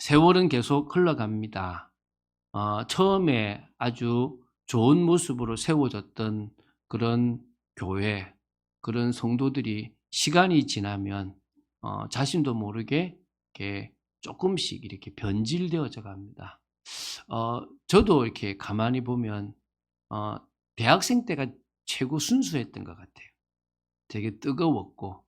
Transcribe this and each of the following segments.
세월은 계속 흘러갑니다. 처음에 아주 좋은 모습으로 세워졌던 그런 교회, 그런 성도들이 시간이 지나면 자신도 모르게 이렇게 조금씩 이렇게 변질되어져 갑니다. 저도 이렇게 가만히 보면 대학생 때가 최고 순수했던 것 같아요. 되게 뜨거웠고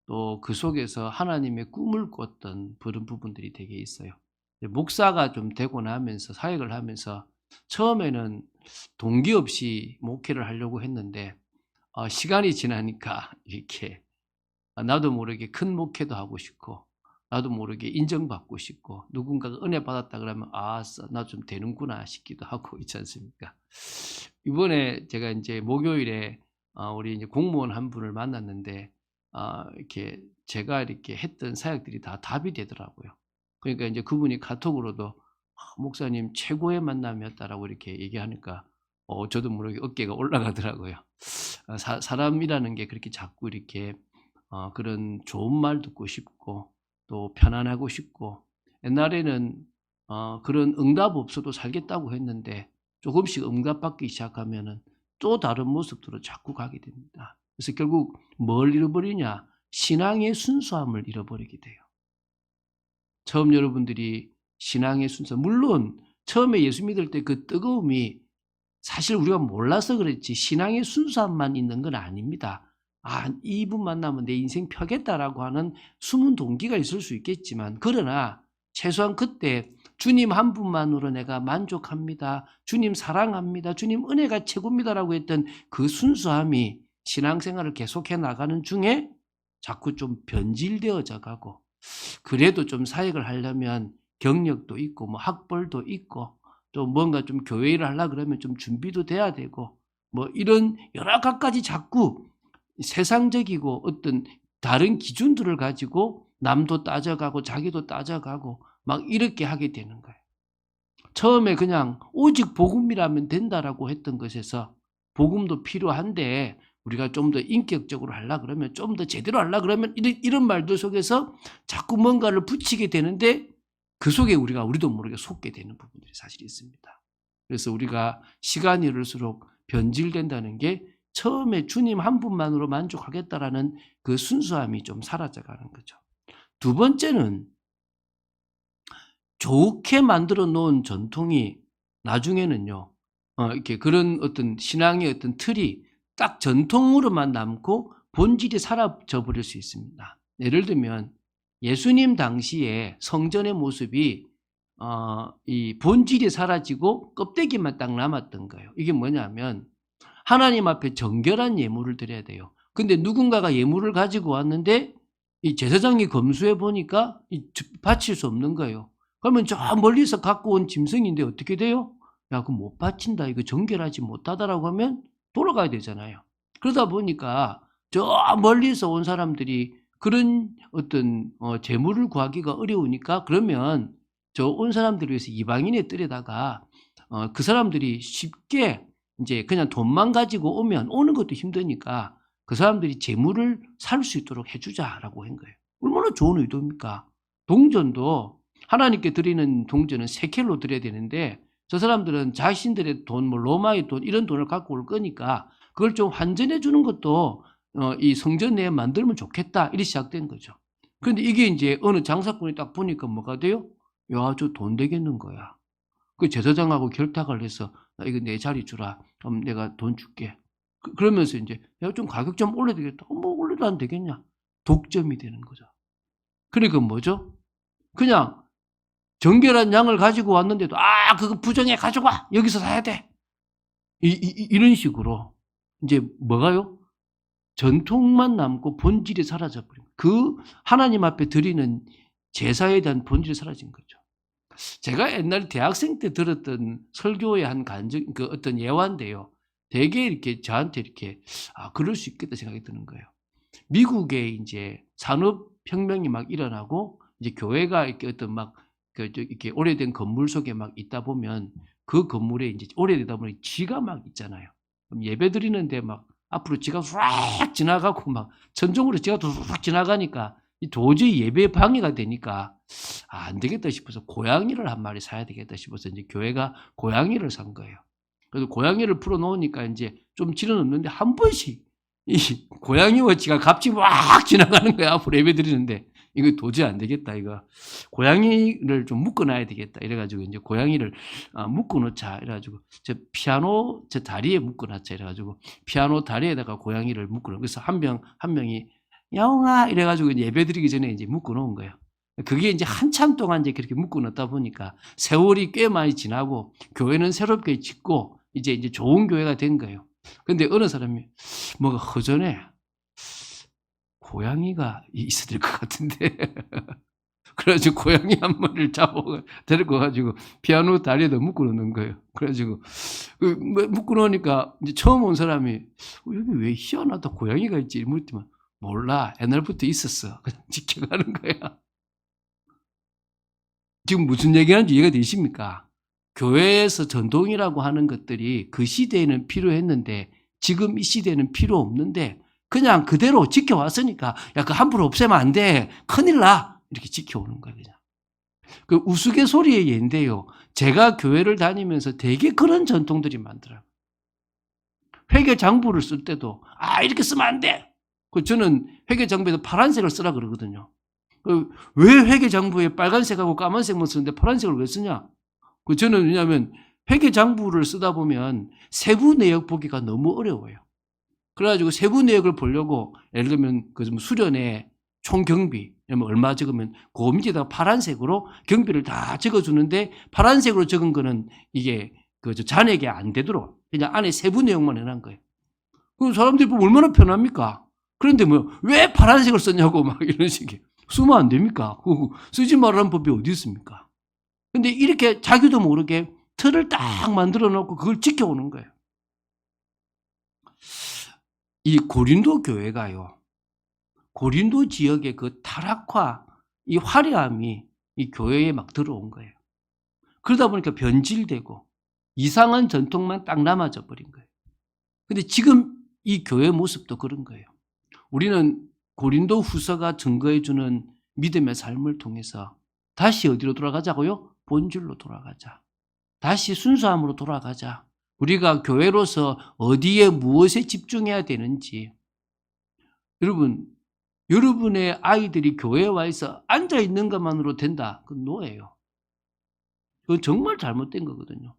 또 그 속에서 하나님의 꿈을 꿨던 그런 부분들이 되게 있어요. 목사가 좀 되고 나면서 사역을 하면서 처음에는 동기 없이 목회를 하려고 했는데 시간이 지나니까 이렇게 나도 모르게 큰 목회도 하고 싶고 나도 모르게 인정받고 싶고 누군가가 은혜 받았다 그러면 나 좀 되는구나 싶기도 하고 있지 않습니까? 이번에 제가 이제 목요일에 우리 이제 공무원 한 분을 만났는데 이렇게 제가 이렇게 했던 사역들이 다 답이 되더라고요. 그러니까 이제 그분이 카톡으로도 목사님 최고의 만남이었다라고 이렇게 얘기하니까 저도 모르게 어깨가 올라가더라고요. 사람이라는 게 그렇게 자꾸 이렇게 그런 좋은 말 듣고 싶고 또 편안하고 싶고 옛날에는 그런 응답 없어도 살겠다고 했는데 조금씩 응답받기 시작하면은 또 다른 모습으로 자꾸 가게 됩니다. 그래서 결국 뭘 잃어버리냐? 신앙의 순수함을 잃어버리게 돼요. 처음 여러분들이 신앙의 순수, 물론 처음에 예수 믿을 때 그 뜨거움이 사실 우리가 몰라서 그랬지 신앙의 순수함만 있는 건 아닙니다. 이분 만나면 내 인생 펴겠다라고 하는 숨은 동기가 있을 수 있겠지만 그러나 최소한 그때 주님 한 분만으로 내가 만족합니다. 주님 사랑합니다. 주님 은혜가 최고입니다라고 했던 그 순수함이 신앙생활을 계속해 나가는 중에 자꾸 좀 변질되어져 가고 그래도 좀 사역을 하려면 경력도 있고 뭐 학벌도 있고 또 뭔가 좀 교회 일을 하려고 그러면 좀 준비도 돼야 되고 뭐 이런 여러 가지 자꾸 세상적이고 어떤 다른 기준들을 가지고 남도 따져가고 자기도 따져가고 막 이렇게 하게 되는 거예요. 처음에 그냥 오직 복음이라면 된다라고 했던 것에서 복음도 필요한데 우리가 좀 더 인격적으로 하려고 그러면 좀 더 제대로 하려고 그러면 이런 말들 속에서 자꾸 뭔가를 붙이게 되는데 그 속에 우리도 모르게 속게 되는 부분들이 사실 있습니다. 그래서 우리가 시간이 흐를수록 변질된다는 게 처음에 주님 한 분만으로 만족하겠다라는 그 순수함이 좀 사라져가는 거죠. 두 번째는 좋게 만들어 놓은 전통이 나중에는요, 이렇게 그런 어떤 신앙의 어떤 틀이 딱 전통으로만 남고 본질이 사라져 버릴 수 있습니다. 예를 들면 예수님 당시에 성전의 모습이 이 본질이 사라지고 껍데기만 딱 남았던 거예요. 이게 뭐냐면 하나님 앞에 정결한 예물을 드려야 돼요. 근데 누군가가 예물을 가지고 왔는데 이 제사장이 검수해 보니까 바칠 수 없는 거예요. 그러면 저 멀리서 갖고 온 짐승인데 어떻게 돼요? 야, 그거 못 바친다. 이거 정결하지 못하다라고 하면 돌아가야 되잖아요. 그러다 보니까 저 멀리서 온 사람들이 그런 어떤 재물을 구하기가 어려우니까 그러면 저 온 사람들을 위해서 이방인의 뜰에다가 그 사람들이 쉽게 이제 그냥 돈만 가지고 오는 것도 힘드니까 그 사람들이 재물을 살 수 있도록 해주자라고 한 거예요. 얼마나 좋은 의도입니까? 동전도 하나님께 드리는 동전은 세켈로 드려야 되는데 저 사람들은 자신들의 돈, 뭐 로마의 돈 이런 돈을 갖고 올 거니까 그걸 좀 환전해 주는 것도 이 성전 내에 만들면 좋겠다 이렇게 시작된 거죠. 그런데 이게 이제 어느 장사꾼이 딱 보니까 뭐가 돼요? 야, 저 돈 되겠는 거야. 그 제사장하고 결탁을 해서 나 이거 내 자리 주라. 그럼 내가 돈 줄게. 그러면서 이제 야, 좀 가격 좀 올려야 되겠다. 뭐 올려도 안 되겠냐? 독점이 되는 거죠. 그러니까 뭐죠? 그냥 정결한 양을 가지고 왔는데도 그거 부정해 가져와. 여기서 사야 돼. 이런 식으로 이제 뭐가요? 전통만 남고 본질이 사라져 버린 거예요. 그 하나님 앞에 드리는 제사에 대한 본질이 사라진 거죠. 제가 옛날에 대학생 때 들었던 설교의 한 그 어떤 예화인데요. 되게 이렇게 저한테 이렇게 그럴 수 있겠다 생각이 드는 거예요. 미국에 이제 산업혁명이 막 일어나고 이제 교회가 이렇게 어떤 막 이렇게 오래된 건물 속에 막 있다 보면 그 건물에 이제 오래되다 보니 쥐가 막 있잖아요. 그럼 예배 드리는데 막 앞으로 쥐가 쫙 지나가고 막 천정으로 쥐가 쫙 지나가니까 도저히 예배에 방해가 되니까 안 되겠다 싶어서 고양이를 한 마리 사야 되겠다 싶어서 이제 교회가 고양이를 산 거예요. 그래서 고양이를 풀어 놓으니까 이제 좀 질은 없는데 한 번씩 이 고양이와 지가 같이 막 지나가는 거야. 앞으로 예배드리는데 이거 도저히 안 되겠다. 이거 고양이를 좀 묶어 놔야 되겠다. 이래 가지고 이제 고양이를 묶어 놓자. 이래 가지고 저 피아노 저 다리에 묶어 놨자. 이래 가지고 피아노 다리에다가 고양이를 묶어 놓. 그래서 한 명이 야옹아 이래 가지고 이제 예배드리기 전에 이제 묶어 놓은 거예요. 그게 이제 한참 동안 이제 그렇게 묶어 놓다 보니까 세월이 꽤 많이 지나고 교회는 새롭게 짓고 이제 좋은 교회가 된 거예요. 근데 어느 사람이 뭐가 허전해. 고양이가 있어야 될 것 같은데. 그래가지고 고양이 한 마리를 데리고 가지고 피아노 다리에다 묶어 놓는 거예요. 그래가지고 묶어 놓으니까 이제 처음 온 사람이 여기 왜 희한하다 고양이가 있지? 물었더니 몰라 옛날부터 있었어. 그냥 지켜가는 거야. 지금 무슨 얘기하는지 이해가 되십니까? 교회에서 전통이라고 하는 것들이 그 시대에는 필요했는데 지금 이 시대에는 필요 없는데 그냥 그대로 지켜왔으니까 야, 그 함부로 없애면 안 돼. 큰일 나. 이렇게 지켜오는 거예요. 그냥. 그 우스갯소리의 예인데요. 제가 교회를 다니면서 되게 그런 전통들이 많더라고요. 회계장부를 쓸 때도 이렇게 쓰면 안 돼. 저는 회계장부에서 파란색을 쓰라 그러거든요. 왜 회계장부에 빨간색하고 까만색만 쓰는데 파란색을 왜 쓰냐? 저는 왜냐하면 회계장부를 쓰다 보면 세부 내역 보기가 너무 어려워요. 그래가지고 세부 내역을 보려고 예를 들면 그 수련회 총 경비 얼마 적으면 그 밑에다가 파란색으로 경비를 다 적어주는데 파란색으로 적은 거는 이게 그 잔액이 안 되도록 그냥 안에 세부 내용만 해놓은 거예요. 그 사람들이 보면 얼마나 편합니까? 그런데 왜 파란색을 썼냐고 막 이런 식의 쓰면 안 됩니까? 쓰지 말라는 법이 어디 있습니까? 근데 이렇게 자기도 모르게 틀을 딱 만들어 놓고 그걸 지켜오는 거예요. 이 고린도 교회가요. 고린도 지역의 그 타락화, 이 화려함이 이 교회에 막 들어온 거예요. 그러다 보니까 변질되고 이상한 전통만 딱 남아져 버린 거예요. 근데 지금 이 교회 모습도 그런 거예요. 우리는 고린도 후서가 증거해주는 믿음의 삶을 통해서 다시 어디로 돌아가자고요? 본질로 돌아가자. 다시 순수함으로 돌아가자. 우리가 교회로서 어디에 무엇에 집중해야 되는지. 여러분의 아이들이 교회에 와 있어 앉아있는 것만으로 된다. 그건 노예요. 그건 정말 잘못된 거거든요.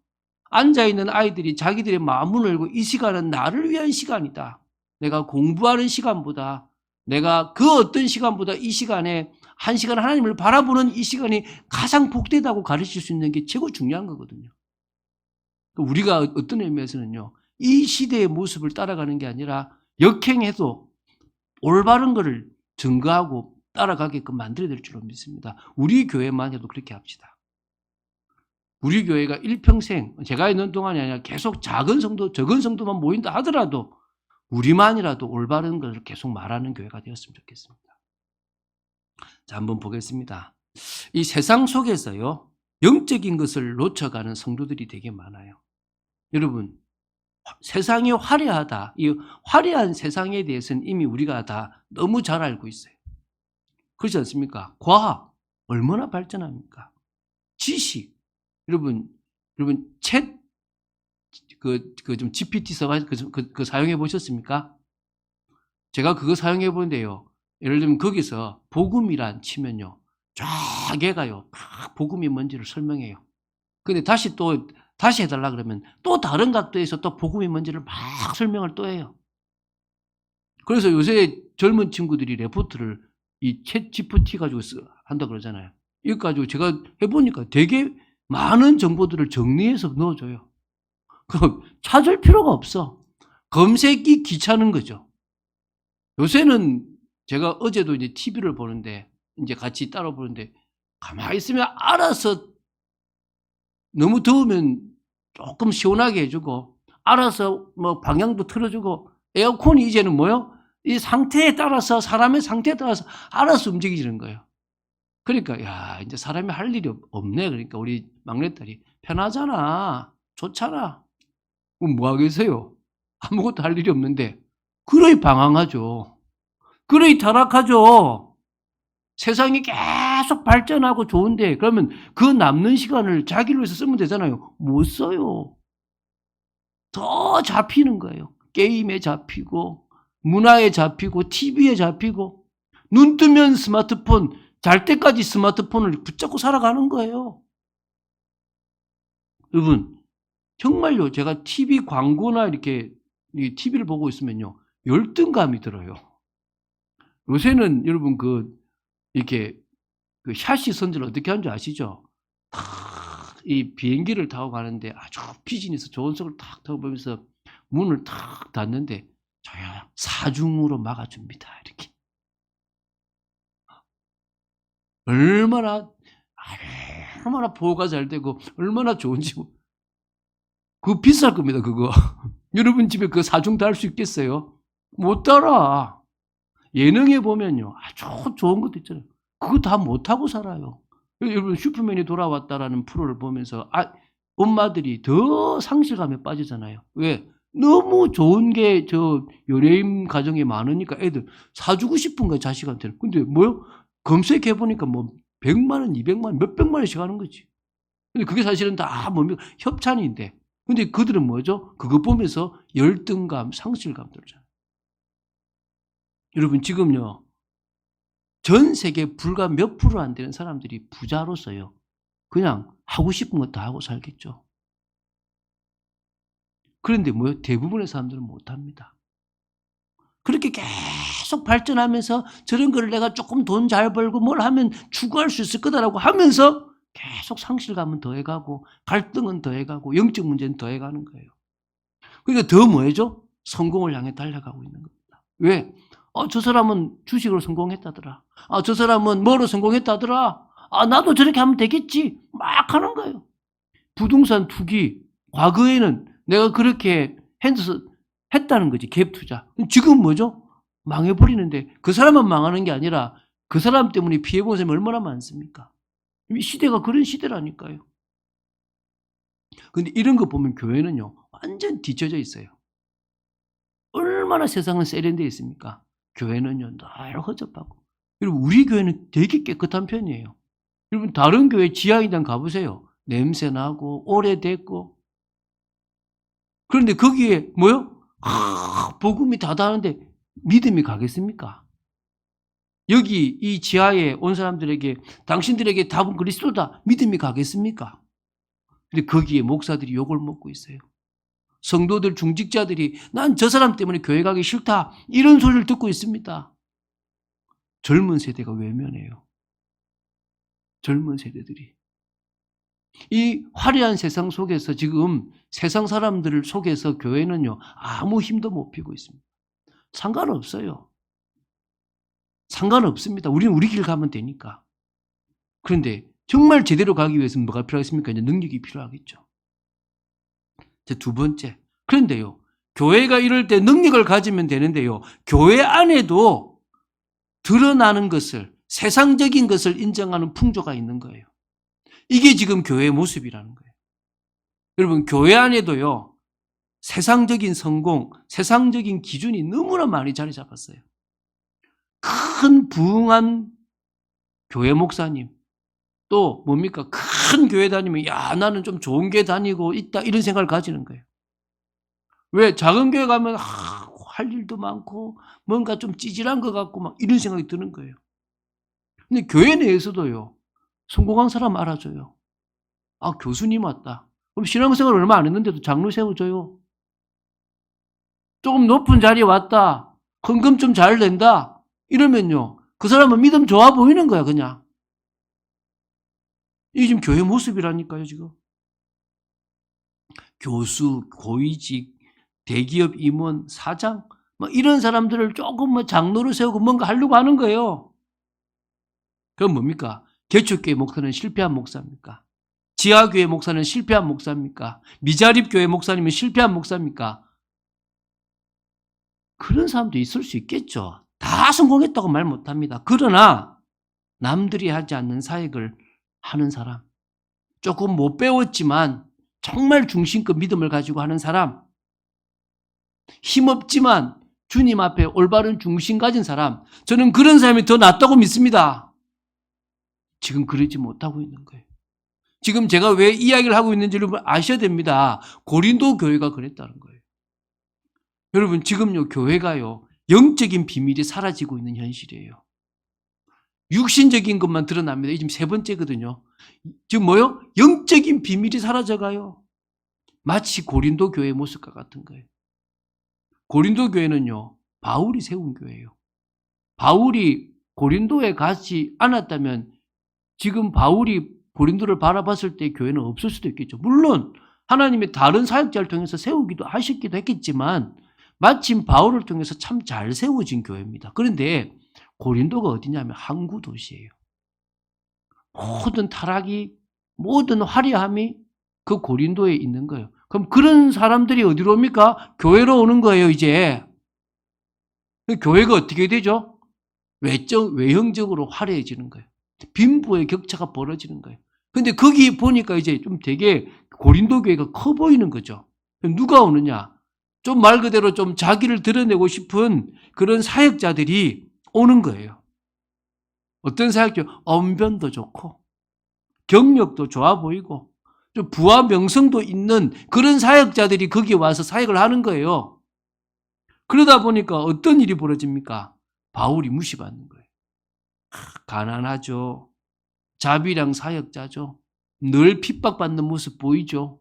앉아있는 아이들이 자기들의 마음을 열고 이 시간은 나를 위한 시간이다. 내가 공부하는 시간보다 내가 그 어떤 시간보다 이 시간에 한 시간 하나님을 바라보는 이 시간이 가장 복되다고 가르칠 수 있는 게 최고 중요한 거거든요. 우리가 어떤 의미에서는요. 이 시대의 모습을 따라가는 게 아니라 역행해도 올바른 것을 증거하고 따라가게끔 만들어야 될 줄로 믿습니다. 우리 교회만 해도 그렇게 합시다. 우리 교회가 일평생 제가 있는 동안이 아니라 계속 적은 성도만 모인다 하더라도 우리만이라도 올바른 것을 계속 말하는 교회가 되었으면 좋겠습니다. 자, 한번 보겠습니다. 이 세상 속에서요. 영적인 것을 놓쳐가는 성도들이 되게 많아요. 여러분, 세상이 화려하다. 이 화려한 세상에 대해서는 이미 우리가 다 너무 잘 알고 있어요. 그렇지 않습니까? 과학 얼마나 발전합니까? 지식 여러분 챗 좀 GPT 그 사용해 보셨습니까? 제가 그거 사용해 보는데요. 예를 들면 거기서 복음이란 치면요. 쫙 얘가요. 막 복음이 뭔지를 설명해요. 근데 다시 해달라 그러면 또 다른 각도에서 또 복음이 뭔지를 막 설명을 또 해요. 그래서 요새 젊은 친구들이 레포트를 이 챗 GPT 가지고 한다 그러잖아요. 이거 가지고 제가 해보니까 되게 많은 정보들을 정리해서 넣어줘요. 그럼 찾을 필요가 없어. 검색이 귀찮은 거죠. 요새는 제가 어제도 이제 TV를 보는데 이제 같이 따라 보는데 가만히 있으면 알아서 너무 더우면 조금 시원하게 해주고 알아서 방향도 틀어주고 에어컨이 이제는 이 상태에 따라서 사람의 상태에 따라서 알아서 움직이는 거예요. 그러니까 이제 사람이 할 일이 없네. 그러니까 우리 막내딸이 편하잖아. 좋잖아. 그럼 뭐 하겠어요? 아무것도 할 일이 없는데 그러이 방황하죠. 그러이 타락하죠. 세상이 계속 발전하고 좋은데 그러면 그 남는 시간을 자기를 위해서 쓰면 되잖아요. 못 써요. 더 잡히는 거예요. 게임에 잡히고 문화에 잡히고 TV에 잡히고 눈 뜨면 스마트폰, 잘 때까지 스마트폰을 붙잡고 살아가는 거예요. 여러분 정말요. 제가 TV 광고나 이렇게 TV를 보고 있으면요. 열등감이 들어요. 요새는 여러분 이렇게 샷시 선전을 어떻게 하는 줄 아시죠? 이 비행기를 타고 가는데 아주 비즈니스 좋은 속을 탁 타고 보면서 문을 탁 닫는데 조용 사중으로 막아줍니다. 이렇게. 얼마나 보호가 잘 되고 얼마나 좋은지 그거 비쌀 겁니다. 그거. 여러분 집에 그 사중 달 수 있겠어요? 못 달아. 예능에 보면요. 아주 좋은 것도 있잖아요. 그거 다 못하고 살아요. 여러분 슈퍼맨이 돌아왔다라는 프로를 보면서 엄마들이 더 상실감에 빠지잖아요. 왜? 너무 좋은 게 연예인 가정에 많으니까 애들 사주고 싶은 거야 자식한테는. 근데 뭐요? 검색해 보니까 뭐 100만 원, 200만 원, 몇백만 원씩 하는 거지. 근데 그게 사실은 다 뭡니까? 협찬인데. 근데 그들은 뭐죠? 그거 보면서 열등감, 상실감 들잖아요. 여러분 지금요. 전 세계 불과 몇 프로 안 되는 사람들이 부자로서요. 그냥 하고 싶은 거 다 하고 살겠죠. 그런데 뭐요? 대부분의 사람들은 못합니다. 그렇게 계속 발전하면서 저런 걸 내가 조금 돈 잘 벌고 뭘 하면 추구할 수 있을 거다라고 하면서 계속 상실감은 더해가고 갈등은 더해가고 영적 문제는 더해가는 거예요. 그러니까 더 뭐죠? 성공을 향해 달려가고 있는 겁니다. 왜? 저 사람은 주식으로 성공했다더라. 저 사람은 뭐로 성공했다더라. 나도 저렇게 하면 되겠지. 막 하는 거예요. 부동산 투기. 과거에는 내가 그렇게 했다는 거지. 갭 투자. 지금 뭐죠? 망해버리는데 그 사람만 망하는 게 아니라 그 사람 때문에 피해본 사람이 얼마나 많습니까? 시대가 그런 시대라니까요. 근데 이런 거 보면 교회는요. 완전 뒤쳐져 있어요. 얼마나 세상은 세련되어 있습니까? 교회는요. 늘 허접하고. 여러분 우리 교회는 되게 깨끗한 편이에요. 여러분 다른 교회 지하이당 가보세요. 냄새 나고 오래됐고. 그런데 거기에 뭐요? 복음이 다 다는데 믿음이 가겠습니까? 여기 이 지하에 온 사람들에게 당신들에게 답은 그리스도다. 믿음이 가겠습니까? 근데 거기에 목사들이 욕을 먹고 있어요. 성도들 중직자들이 난 저 사람 때문에 교회 가기 싫다. 이런 소리를 듣고 있습니다. 젊은 세대가 외면해요. 젊은 세대들이. 이 화려한 세상 속에서 지금 세상 사람들을 속에서 교회는요. 아무 힘도 못 피고 있습니다. 상관없어요. 상관없습니다. 우리는 우리 길 가면 되니까. 그런데 정말 제대로 가기 위해서는 뭐가 필요하겠습니까? 이제 능력이 필요하겠죠. 두 번째. 그런데요. 교회가 이럴 때 능력을 가지면 되는데요. 교회 안에도 드러나는 것을 세상적인 것을 인정하는 풍조가 있는 거예요. 이게 지금 교회의 모습이라는 거예요. 여러분 교회 안에도요. 세상적인 성공, 세상적인 기준이 너무나 많이 자리 잡았어요. 큰 부흥한 교회 목사님 또 뭡니까? 큰 교회 다니면 야 나는 좀 좋은 교회 다니고 있다 이런 생각을 가지는 거예요. 왜? 작은 교회 가면 할 일도 많고 뭔가 좀 찌질한 것 같고 막 이런 생각이 드는 거예요. 근데 교회 내에서도요. 성공한 사람 알아줘요. 교수님 왔다. 그럼 신앙생활 얼마 안 했는데도 장로 세워줘요. 조금 높은 자리에 왔다. 헌금 좀 잘 낸다. 이러면요. 그 사람은 믿음 좋아 보이는 거야 그냥. 이게 지금 교회 모습이라니까요 지금. 교수, 고위직, 대기업 임원, 사장 뭐 이런 사람들을 조금 뭐 장로로 세우고 뭔가 하려고 하는 거예요. 그럼 뭡니까? 개척교회 목사는 실패한 목사입니까? 지하교회 목사는 실패한 목사입니까? 미자립교회 목사님은 실패한 목사입니까? 그런 사람도 있을 수 있겠죠. 다 성공했다고 말 못합니다. 그러나 남들이 하지 않는 사역을 하는 사람, 조금 못 배웠지만 정말 중심급 믿음을 가지고 하는 사람, 힘없지만 주님 앞에 올바른 중심 가진 사람, 저는 그런 사람이 더 낫다고 믿습니다. 지금 그러지 못하고 있는 거예요. 지금 제가 왜 이야기를 하고 있는지 여러분 아셔야 됩니다. 고린도 교회가 그랬다는 거예요. 여러분 지금요 교회가요 영적인 비밀이 사라지고 있는 현실이에요. 육신적인 것만 드러납니다. 이게 지금 세 번째거든요. 지금 뭐요? 영적인 비밀이 사라져가요. 마치 고린도 교회의 모습과 같은 거예요. 고린도 교회는요 바울이 세운 교회예요. 바울이 고린도에 가지 않았다면 지금 바울이 고린도를 바라봤을 때 교회는 없을 수도 있겠죠. 물론 하나님의 다른 사역자를 통해서 세우기도 하셨기도 했겠지만 마침 바울을 통해서 참 잘 세워진 교회입니다. 그런데 고린도가 어디냐면 항구 도시예요. 모든 타락이 모든 화려함이 그 고린도에 있는 거예요. 그럼 그런 사람들이 어디로 옵니까? 교회로 오는 거예요 이제. 교회가 어떻게 되죠? 외형적으로 화려해지는 거예요. 빈부의 격차가 벌어지는 거예요. 근데 거기 보니까 이제 좀 되게 고린도 교회가 커 보이는 거죠. 누가 오느냐? 좀 말 그대로 좀 자기를 드러내고 싶은 그런 사역자들이 오는 거예요. 어떤 사역자? 언변도 좋고 경력도 좋아 보이고 좀 부와 명성도 있는 그런 사역자들이 거기 와서 사역을 하는 거예요. 그러다 보니까 어떤 일이 벌어집니까? 바울이 무시받는 거예요. 가난하죠. 자비랑 사역자죠. 늘 핍박받는 모습 보이죠.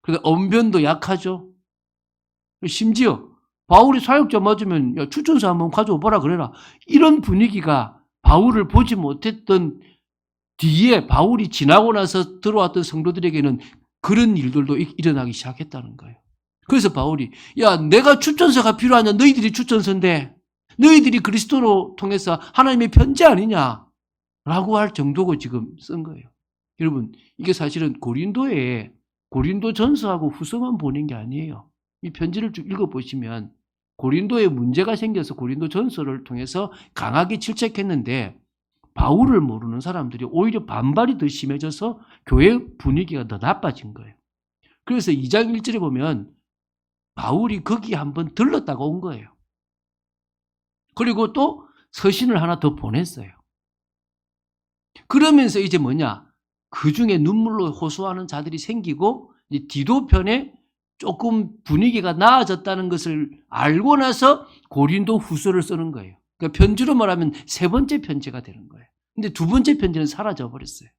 그래서 언변도 약하죠. 심지어 바울이 사역자 맞으면 야, 추천서 한번 가져오거라 그래라. 이런 분위기가 바울을 보지 못했던 뒤에 바울이 지나고 나서 들어왔던 성도들에게는 그런 일들도 일어나기 시작했다는 거예요. 그래서 바울이 야 내가 추천서가 필요하냐? 너희들이 추천서인데 너희들이 그리스도로 통해서 하나님의 편지 아니냐? 라고 할 정도고 지금 쓴 거예요. 여러분 이게 사실은 고린도 전서하고 후서만 보낸 게 아니에요. 이 편지를 쭉 읽어보시면 고린도에 문제가 생겨서 고린도 전서를 통해서 강하게 질책했는데 바울을 모르는 사람들이 오히려 반발이 더 심해져서 교회 분위기가 더 나빠진 거예요. 그래서 2장 1절에 보면 바울이 거기 한번 들렀다가 온 거예요. 그리고 또 서신을 하나 더 보냈어요. 그러면서 이제 뭐냐? 그 중에 눈물로 호소하는 자들이 생기고 디도편에 조금 분위기가 나아졌다는 것을 알고 나서 고린도 후서를 쓰는 거예요. 그러니까 편지로 말하면 세 번째 편지가 되는 거예요. 근데 두 번째 편지는 사라져 버렸어요.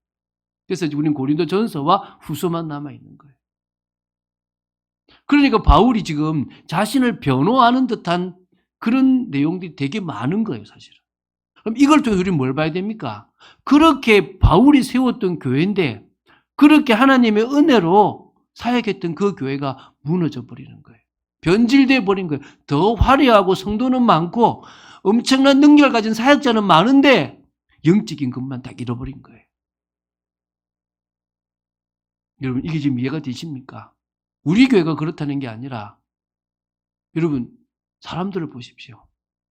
그래서 우리는 고린도 전서와 후서만 남아 있는 거예요. 그러니까 바울이 지금 자신을 변호하는 듯한 그런 내용들이 되게 많은 거예요, 사실은. 그럼 이걸 통해서 우리는 뭘 봐야 됩니까? 그렇게 바울이 세웠던 교회인데 그렇게 하나님의 은혜로 사역했던 그 교회가 무너져 버리는 거예요. 변질돼 버린 거예요. 더 화려하고 성도는 많고 엄청난 능력을 가진 사역자는 많은데 영적인 것만 다 잃어버린 거예요. 여러분 이게 지금 이해가 되십니까? 우리 교회가 그렇다는 게 아니라 여러분 사람들을 보십시오.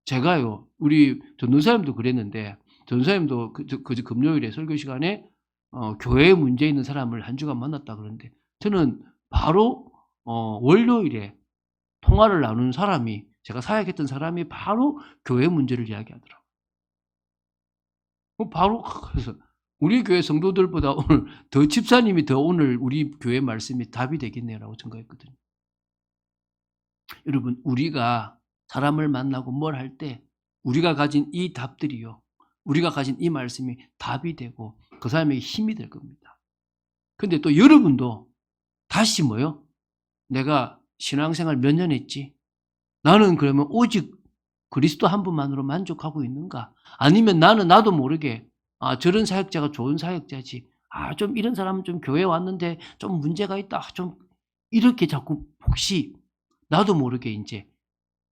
제가요 우리 전도사님도 그랬는데 전도사님도 그 금요일에 설교 시간에 교회에 문제 있는 사람을 한 주간 만났다 그러는데 저는 바로 월요일에 통화를 나눈 사람이 제가 사역했던 사람이 바로 교회 문제를 이야기하더라고요. 바로 그래서 우리 교회 성도들보다 오늘 더 집사님이 더 오늘 우리 교회 말씀이 답이 되겠네라고 생각했거든요. 여러분 우리가 사람을 만나고 뭘 할 때 우리가 가진 이 답들이요. 우리가 가진 이 말씀이 답이 되고 그 사람에게 힘이 될 겁니다. 근데 또 여러분도 다시 뭐요? 내가 신앙생활 몇 년 했지? 나는 그러면 오직 그리스도 한 분만으로 만족하고 있는가? 아니면 나도 모르게 저런 사역자가 좋은 사역자지. 좀 이런 사람은 좀 교회 왔는데 좀 문제가 있다. 좀 이렇게 자꾸 혹시 나도 모르게 이제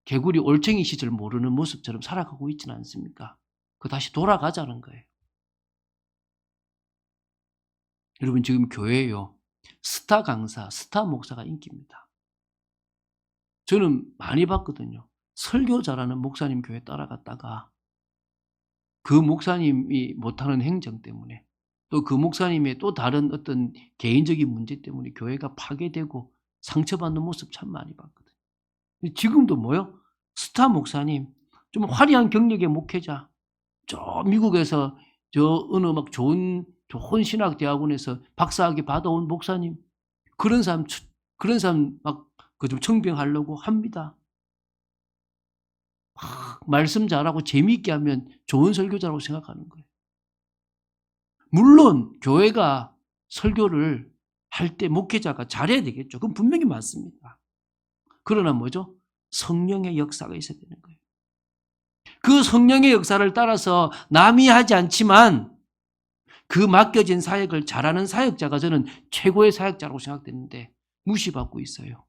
개구리 올챙이 시절 모르는 모습처럼 살아가고 있지는 않습니까? 그 다시 돌아가자는 거예요. 여러분 지금 교회에요. 스타 강사, 스타 목사가 인기입니다. 저는 많이 봤거든요. 설교 잘하는 목사님 교회 따라갔다가 그 목사님이 못하는 행정 때문에 또 그 목사님의 또 다른 어떤 개인적인 문제 때문에 교회가 파괴되고 상처받는 모습 참 많이 봤거든요. 지금도 뭐요? 스타 목사님, 좀 화려한 경력의 목회자, 저 미국에서 저 어느 막 좋은 신학대학원에서 박사학위 받아온 목사님, 그런 사람 막 그 좀 청빙하려고 합니다. 말씀 잘하고 재미있게 하면 좋은 설교자라고 생각하는 거예요. 물론 교회가 설교를 할 때 목회자가 잘해야 되겠죠. 그건 분명히 맞습니다. 그러나 뭐죠? 성령의 역사가 있어야 되는 거예요. 그 성령의 역사를 따라서 남이 하지 않지만 그 맡겨진 사역을 잘하는 사역자가 저는 최고의 사역자라고 생각되는데 무시받고 있어요.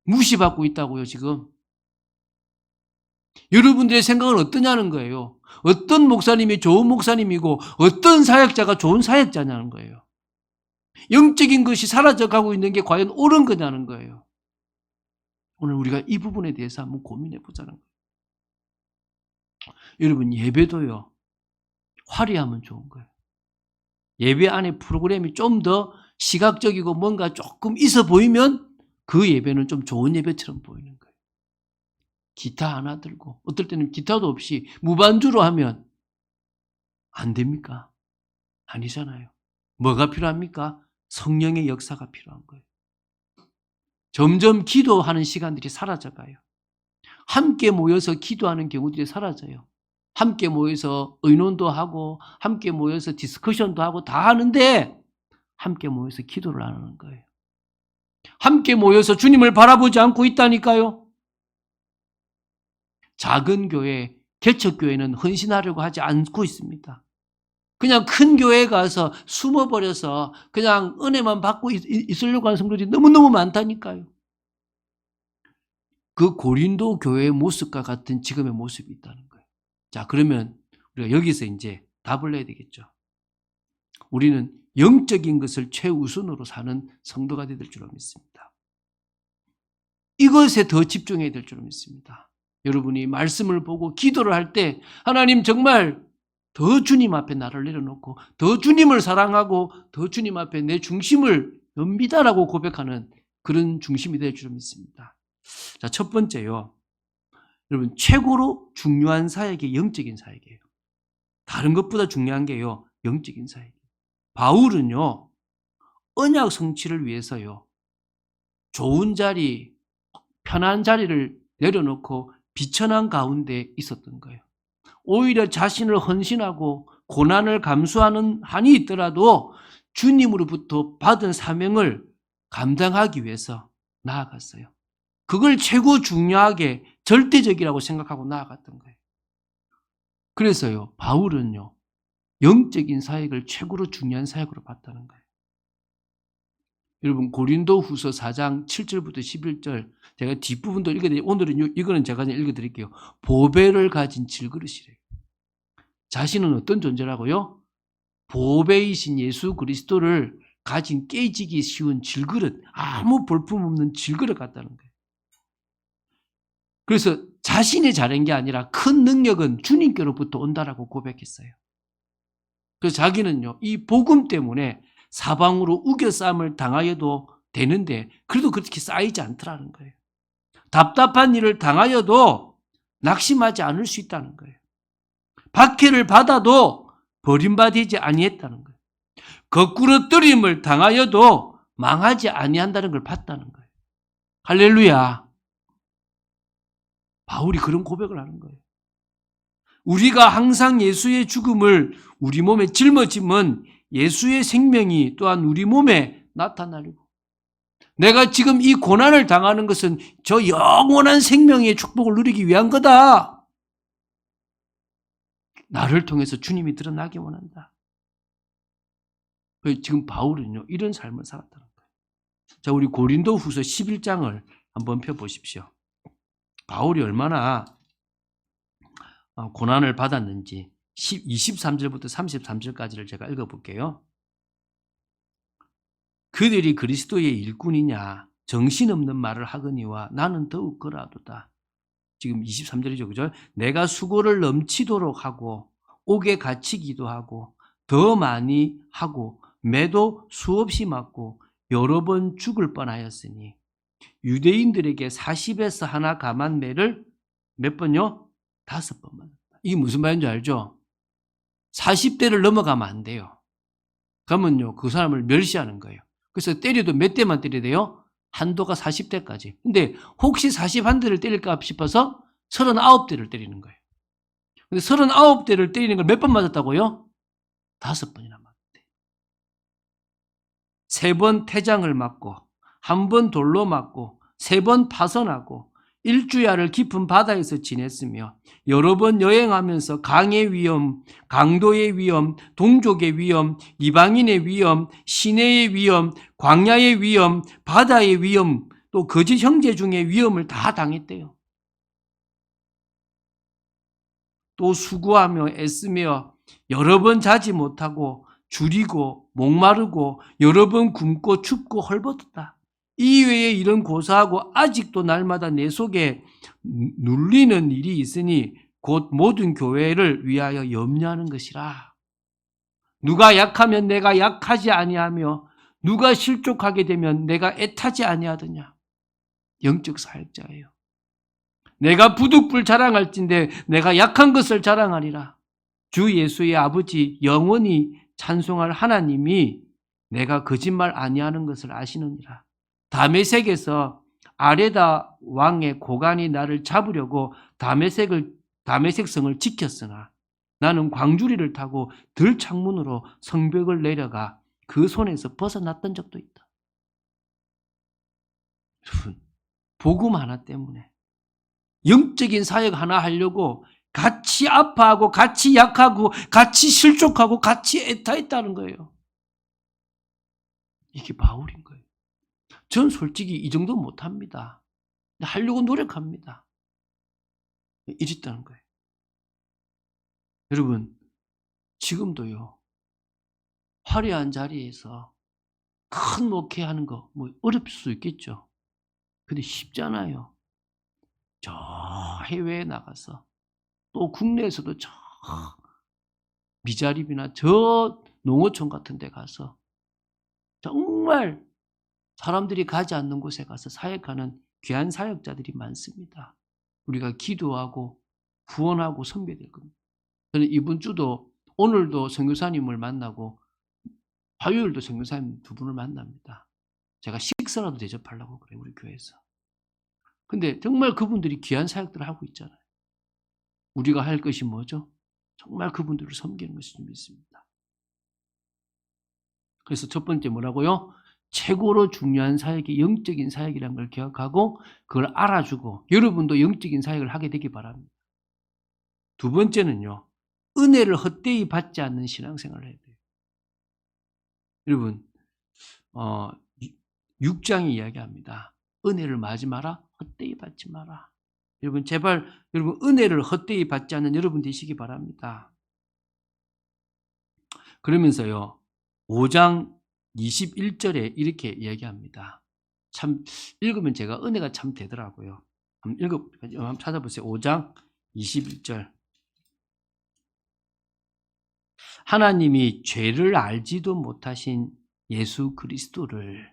무시받고 있다고요, 지금. 여러분들의 생각은 어떠냐는 거예요. 어떤 목사님이 좋은 목사님이고 어떤 사역자가 좋은 사역자냐는 거예요. 영적인 것이 사라져가고 있는 게 과연 옳은 거냐는 거예요. 오늘 우리가 이 부분에 대해서 한번 고민해 보자는 거예요. 여러분, 예배도요, 화려하면 좋은 거예요. 예배 안에 프로그램이 좀 더 시각적이고 뭔가 조금 있어 보이면 그 예배는 좀 좋은 예배처럼 보이는 거예요. 기타 하나 들고, 어떨 때는 기타도 없이 무반주로 하면 안 됩니까? 아니잖아요. 뭐가 필요합니까? 성령의 역사가 필요한 거예요. 점점 기도하는 시간들이 사라져가요. 함께 모여서 기도하는 경우들이 사라져요. 함께 모여서 의논도 하고 함께 모여서 디스커션도 하고 다 하는데 함께 모여서 기도를 안 하는 거예요. 함께 모여서 주님을 바라보지 않고 있다니까요. 작은 교회, 개척교회는 헌신하려고 하지 않고 있습니다. 그냥 큰 교회에 가서 숨어버려서 그냥 은혜만 받고 있으려고 하는 성도들이 너무너무 많다니까요. 그 고린도 교회의 모습과 같은 지금의 모습이 있다는 거예요. 자, 그러면 우리가 여기서 이제 답을 내야 되겠죠. 우리는 영적인 것을 최우선으로 사는 성도가 될 줄로 믿습니다. 이것에 더 집중해야 될 줄로 믿습니다. 여러분이 말씀을 보고 기도를 할 때 하나님 정말 더 주님 앞에 나를 내려놓고 더 주님을 사랑하고 더 주님 앞에 내 중심을 엽니다라고 고백하는 그런 중심이 될 줄로 믿습니다. 자, 첫 번째요. 여러분, 최고로 중요한 사역이 영적인 사역이에요. 다른 것보다 중요한 게요, 영적인 사역이에요. 바울은요, 언약 성취를 위해서요, 좋은 자리, 편한 자리를 내려놓고 비천한 가운데 있었던 거예요. 오히려 자신을 헌신하고 고난을 감수하는 한이 있더라도 주님으로부터 받은 사명을 감당하기 위해서 나아갔어요. 그걸 최고 중요하게 절대적이라고 생각하고 나아갔던 거예요. 그래서요, 바울은요, 영적인 사역을 최고로 중요한 사역으로 봤다는 거예요. 여러분, 고린도 후서 4장 7절부터 11절, 제가 뒷부분도 읽어드릴게요. 오늘은 이거는 제가 그냥 읽어드릴게요. 보배를 가진 질그릇이래요. 자신은 어떤 존재라고요? 보배이신 예수 그리스도를 가진 깨지기 쉬운 질그릇, 아무 볼품없는 질그릇 같다는 거예요. 그래서 자신이 잘한 게 아니라 큰 능력은 주님께로부터 온다라고 고백했어요. 그래서 자기는요, 이 복음 때문에 사방으로 우겨싸움을 당하여도 되는데 그래도 그렇게 쌓이지 않더라는 거예요. 답답한 일을 당하여도 낙심하지 않을 수 있다는 거예요. 박해를 받아도 버림받지 아니했다는 거예요. 거꾸로 뜨림을 당하여도 망하지 아니한다는 걸 봤다는 거예요. 할렐루야. 바울이 그런 고백을 하는 거예요. 우리가 항상 예수의 죽음을 우리 몸에 짊어지면 예수의 생명이 또한 우리 몸에 나타나려고. 내가 지금 이 고난을 당하는 것은 저 영원한 생명의 축복을 누리기 위한 거다. 나를 통해서 주님이 드러나기 원한다. 지금 바울은요, 이런 삶을 살았다는 거예요. 자, 우리 고린도 후서 11장을 한번 펴보십시오. 바울이 얼마나 고난을 받았는지 23절부터 33절까지를 제가 읽어볼게요. 그들이 그리스도의 일꾼이냐 정신없는 말을 하거니와 나는 더욱 그러하도다. 지금 23절이죠. 그죠? 내가 수고를 넘치도록 하고 옥에 갇히기도 하고 더 많이 하고 매도 수없이 맞고 여러 번 죽을 뻔하였으니 유대인들에게 40에서 하나 감한 매를 몇 번요? 5번 맞았다. 이게 무슨 말인지 알죠? 40대를 넘어가면 안 돼요. 그러면요, 그 사람을 멸시하는 거예요. 그래서 때려도 몇 대만 때려야 돼요? 한도가 40대까지. 근데 혹시 41대를 때릴까 싶어서 39대를 때리는 거예요. 근데 39대를 때리는 걸 몇 번 맞았다고요? 5번이나 맞았대요. 3번 태장을 맞고, 1번 돌로 맞고, 3번 파선하고, 일주야를 깊은 바다에서 지냈으며, 여러 번 여행하면서 강의 위험, 강도의 위험, 동족의 위험, 이방인의 위험, 시내의 위험, 광야의 위험, 바다의 위험, 또 거짓 형제 중에 위험을 다 당했대요. 또 수고하며 애쓰며 여러 번 자지 못하고 줄이고 목마르고 여러 번 굶고 춥고 헐벗었다. 이외에 이런 고사하고 아직도 날마다 내 속에 눌리는 일이 있으니 곧 모든 교회를 위하여 염려하는 것이라. 누가 약하면 내가 약하지 아니하며 누가 실족하게 되면 내가 애타지 아니하더냐. 영적 사역자예요. 내가 부득불 자랑할진대 내가 약한 것을 자랑하리라. 주 예수의 아버지 영원히 찬송할 하나님이 내가 거짓말 아니하는 것을 아시느니라. 다메섹에서 아레다 왕의 고관이 나를 잡으려고 다메섹성을 지켰으나 나는 광주리를 타고 들창문으로 성벽을 내려가 그 손에서 벗어났던 적도 있다. 여러분, 복음 하나 때문에 영적인 사역 하나 하려고 같이 아파하고 같이 약하고 같이 실족하고 같이 애타했다는 거예요. 이게 바울인 거예요. 전 솔직히 이 정도 못합니다. 하려고 노력합니다. 이랬다는 거예요. 여러분, 지금도요, 화려한 자리에서 큰 목회하는 거 뭐 어렵을 수 있겠죠. 근데 쉽잖아요. 저 해외에 나가서 또 국내에서도 저 미자립이나 저 농어촌 같은 데 가서 정말 사람들이 가지 않는 곳에 가서 사역하는 귀한 사역자들이 많습니다. 우리가 기도하고 구원하고 섬겨야 될 겁니다. 저는 이번 주도 오늘도 선교사님을 만나고 화요일도 선교사님 2분을 만납니다. 제가 식사라도 대접하려고 그래요. 우리 교회에서. 근데 정말 그분들이 귀한 사역들을 하고 있잖아요. 우리가 할 것이 뭐죠? 정말 그분들을 섬기는 것이 좀 있습니다. 그래서 첫 번째 뭐라고요? 최고로 중요한 사역이 영적인 사역이라는 걸 기억하고 그걸 알아주고 여러분도 영적인 사역을 하게 되기 바랍니다. 두 번째는요. 은혜를 헛되이 받지 않는 신앙생활을 해야 돼요. 여러분 6장이 이야기합니다. 은혜를 마지 마라. 헛되이 받지 마라. 여러분 제발 여러분 은혜를 헛되이 받지 않는 여러분 되시기 바랍니다. 그러면서요. 5장 21절에 이렇게 이야기합니다. 참 읽으면 제가 은혜가 참 되더라고요. 한번 찾아보세요. 5장 21절. 하나님이 죄를 알지도 못하신 예수 그리스도를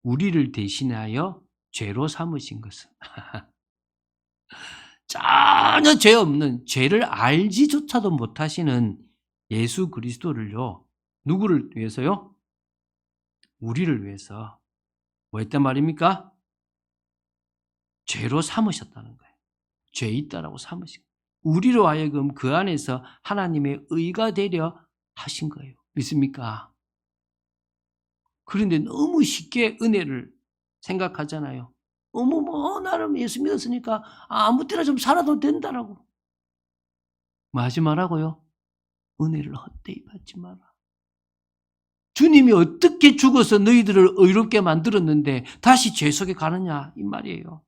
우리를 대신하여 죄로 삼으신 것은 전혀 죄 없는 죄를 알지조차도 못하시는 예수 그리스도를요. 누구를 위해서요? 우리를 위해서 뭐 했단 말입니까? 죄로 삼으셨다는 거예요. 죄 있다라고 삼으신 거예요. 우리로 하여금 그 안에서 하나님의 의가 되려 하신 거예요. 믿습니까? 그런데 너무 쉽게 은혜를 생각하잖아요. 나는 예수 믿었으니까 아무 때나 좀 살아도 된다라고. 뭐 하지 말라고요? 은혜를 헛되이 받지 마라. 주님이 어떻게 죽어서 너희들을 의롭게 만들었는데 다시 죄 속에 가느냐 이 말이에요.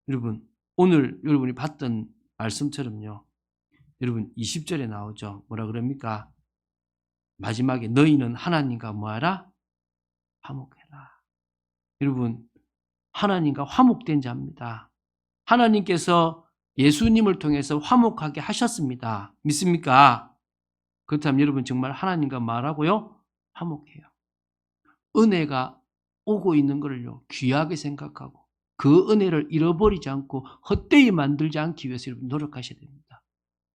여러분 오늘 여러분이 봤던 말씀처럼요. 여러분 20절에 나오죠. 뭐라 그럽니까? 마지막에 너희는 하나님과 뭐하라? 화목해라. 여러분 하나님과 화목된 자입니다. 하나님께서 예수님을 통해서 화목하게 하셨습니다. 믿습니까? 그렇다면 여러분 정말 하나님과 말하고요. 화목해요. 은혜가 오고 있는 것을요. 귀하게 생각하고 그 은혜를 잃어버리지 않고 헛되이 만들지 않기 위해서 여러분 노력하셔야 됩니다.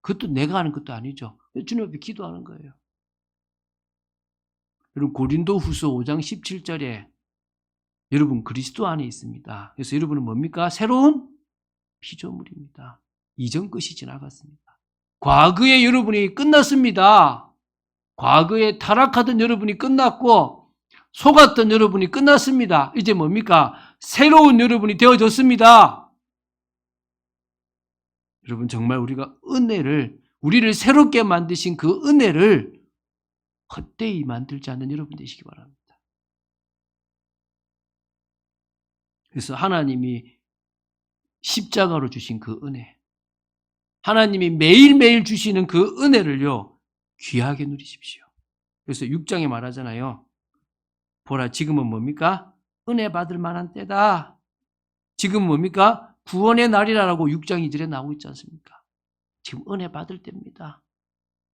그것도 내가 하는 것도 아니죠. 주님 앞에 기도하는 거예요. 여러분 고린도후서 5장 17절에 여러분 그리스도 안에 있습니다. 그래서 여러분은 뭡니까? 새로운 피조물입니다. 이전 것이 지나갔습니다. 과거에 여러분이 끝났습니다. 과거에 타락하던 여러분이 끝났고 속았던 여러분이 끝났습니다. 이제 뭡니까? 새로운 여러분이 되어졌습니다. 여러분 정말 우리가 우리를 새롭게 만드신 그 은혜를 헛되이 만들지 않는 여러분 되시기 바랍니다. 그래서 하나님이 십자가로 주신 그 은혜, 하나님이 매일매일 주시는 그 은혜를요, 귀하게 누리십시오. 그래서 6장에 말하잖아요. 보라, 지금은 뭡니까? 은혜 받을 만한 때다. 지금 뭡니까? 구원의 날이라고 6장 2절에 나오고 있지 않습니까? 지금 은혜 받을 때입니다.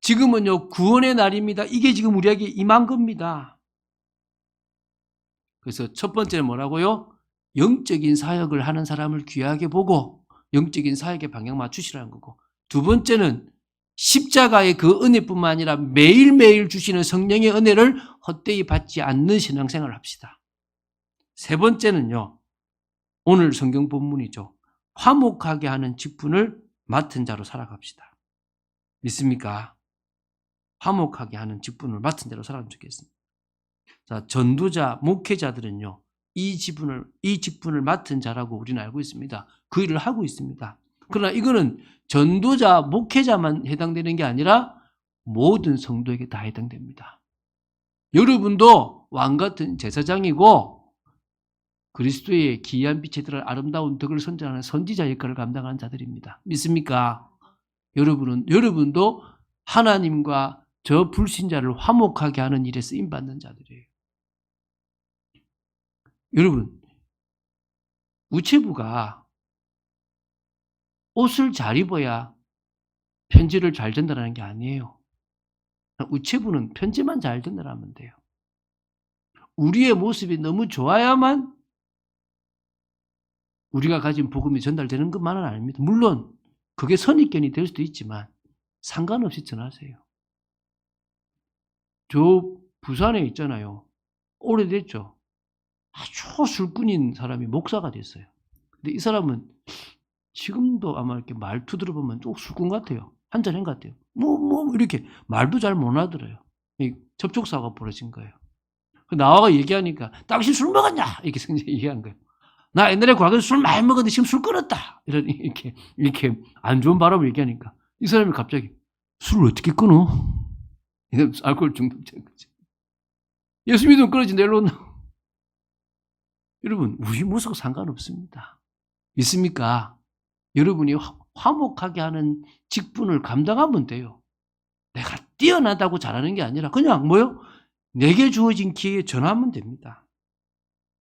지금은요, 구원의 날입니다. 이게 지금 우리에게 임한 겁니다. 그래서 첫 번째는 뭐라고요? 영적인 사역을 하는 사람을 귀하게 보고 영적인 사역에 방향 맞추시라는 거고, 두 번째는 십자가의 그 은혜뿐만 아니라 매일매일 주시는 성령의 은혜를 헛되이 받지 않는 신앙생활을 합시다. 세 번째는요, 오늘 성경 본문이죠. 화목하게 하는 직분을 맡은 자로 살아갑시다. 믿습니까? 화목하게 하는 직분을 맡은 자로 살아가면 좋겠습니다. 자, 전도자, 목회자들은요, 이 직분을 맡은 자라고 우리는 알고 있습니다. 그 일을 하고 있습니다. 그러나 이거는 전도자, 목회자만 해당되는 게 아니라 모든 성도에게 다 해당됩니다. 여러분도 왕같은 제사장이고 그리스도의 기이한 빛에 들어 아름다운 덕을 선전하는 선지자 역할을 감당하는 자들입니다. 믿습니까? 여러분도 하나님과 저 불신자를 화목하게 하는 일에 쓰임받는 자들이에요. 여러분, 우체부가 옷을 잘 입어야 편지를 잘 전달하는 게 아니에요. 우체부는 편지만 잘 전달하면 돼요. 우리의 모습이 너무 좋아야만 우리가 가진 복음이 전달되는 것만은 아닙니다. 물론 그게 선입견이 될 수도 있지만 상관없이 전하세요. 저 부산에 있잖아요. 오래됐죠. 아주 술꾼인 사람이 목사가 됐어요. 근데 이 사람은 지금도 아마 이렇게 말투 들어보면 쭉 술꾼 같아요. 한잔한 것 같아요. 이렇게 말도 잘 못 하더래요. 접촉사고가 벌어진 거예요. 나와가 얘기하니까 당신 술 먹었냐? 이렇게 얘기한 거예요. 나 옛날에 과거에 술 많이 먹었는데 지금 술 끊었다. 이렇게 안 좋은 바람을 얘기하니까 이 사람이 갑자기 술을 어떻게 끊어? 알코올 중독자인 거죠. 예수 믿으면 끊어진다. 일로 온다. 여러분, 우리 모습과 상관없습니다. 믿습니까? 여러분이 화목하게 하는 직분을 감당하면 돼요. 내가 뛰어나다고 잘하는 게 아니라 그냥 내게 주어진 기회에 전하면 됩니다.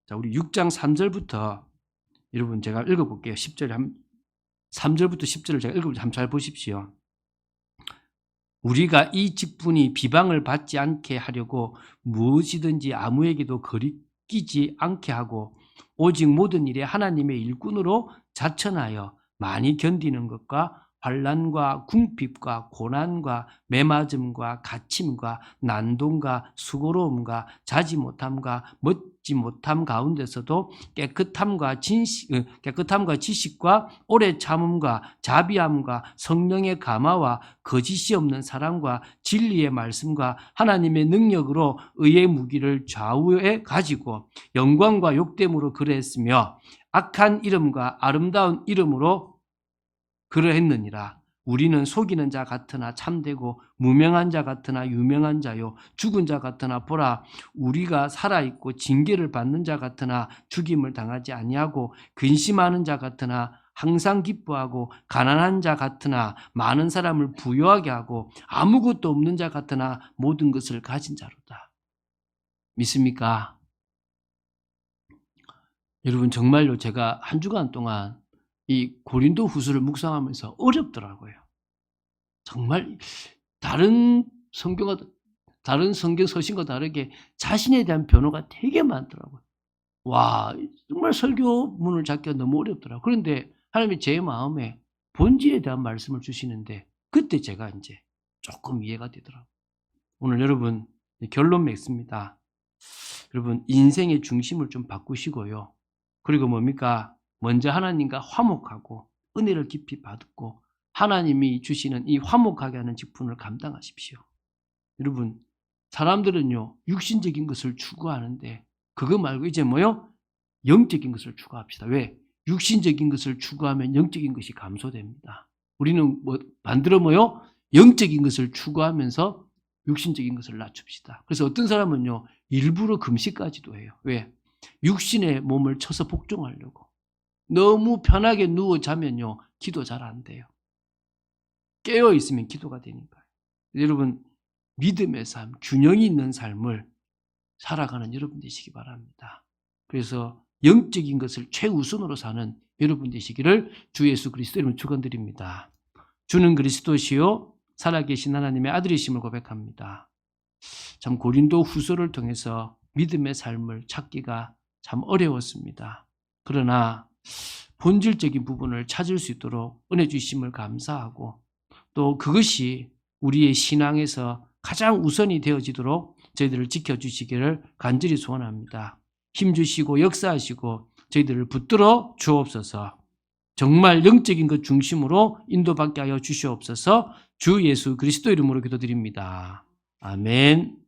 자, 우리 6장 3절부터 여러분 제가 읽어볼게요. 3절부터 10절을 제가 읽어볼게요. 한번 잘 보십시오. 우리가 이 직분이 비방을 받지 않게 하려고 무엇이든지 아무에게도 거리끼지 않게 하고 오직 모든 일에 하나님의 일꾼으로 자천하여 많이 견디는 것과 환난과 궁핍과 고난과 매맞음과 갇힘과 난동과 수고로움과 자지 못함과 멋지 못함 가운데서도 깨끗함과 지식과 오래 참음과 자비함과 성령의 감화와 거짓이 없는 사랑과 진리의 말씀과 하나님의 능력으로 의의 무기를 좌우에 가지고 영광과 욕됨으로 그랬으며 악한 이름과 아름다운 이름으로 그러했느니라. 우리는 속이는 자 같으나 참되고 무명한 자 같으나 유명한 자요 죽은 자 같으나 보라 우리가 살아있고 징계를 받는 자 같으나 죽임을 당하지 아니하고 근심하는 자 같으나 항상 기뻐하고 가난한 자 같으나 많은 사람을 부유하게 하고 아무것도 없는 자 같으나 모든 것을 가진 자로다. 믿습니까? 여러분 정말로 제가 한 주간 동안 이 고린도 후서를 묵상하면서 어렵더라고요. 정말 다른 성경 서신과 다르게 자신에 대한 변호가 되게 많더라고요. 와, 정말 설교문을 잡기가 너무 어렵더라고요. 그런데 하나님이 제 마음에 본질에 대한 말씀을 주시는데 그때 제가 이제 조금 이해가 되더라고요. 오늘 여러분 결론 맺습니다. 여러분 인생의 중심을 좀 바꾸시고요. 그리고 뭡니까? 먼저 하나님과 화목하고 은혜를 깊이 받고 하나님이 주시는 이 화목하게 하는 직분을 감당하십시오. 여러분 사람들은요 육신적인 것을 추구하는데 그거 말고 이제 뭐요? 영적인 것을 추구합시다. 왜? 육신적인 것을 추구하면 영적인 것이 감소됩니다. 우리는 반대로 뭐요? 영적인 것을 추구하면서 육신적인 것을 낮춥시다. 그래서 어떤 사람은요 일부러 금식까지도 해요. 왜? 육신의 몸을 쳐서 복종하려고. 너무 편하게 누워 자면요 기도 잘 안 돼요. 깨어 있으면 기도가 되니까요. 여러분 믿음의 삶, 균형이 있는 삶을 살아가는 여러분 되시기 바랍니다. 그래서 영적인 것을 최우선으로 사는 여러분 되시기를 주 예수 그리스도 이름으로 축원드립니다. 주는 그리스도시요 살아계신 하나님의 아들이심을 고백합니다. 참 고린도 후서를 통해서 믿음의 삶을 찾기가 참 어려웠습니다. 그러나 본질적인 부분을 찾을 수 있도록 은혜 주심을 감사하고 또 그것이 우리의 신앙에서 가장 우선이 되어지도록 저희들을 지켜주시기를 간절히 소원합니다. 힘주시고 역사하시고 저희들을 붙들어 주옵소서. 정말 영적인 것 중심으로 인도받게 하여 주시옵소서. 주 예수 그리스도 이름으로 기도드립니다. 아멘.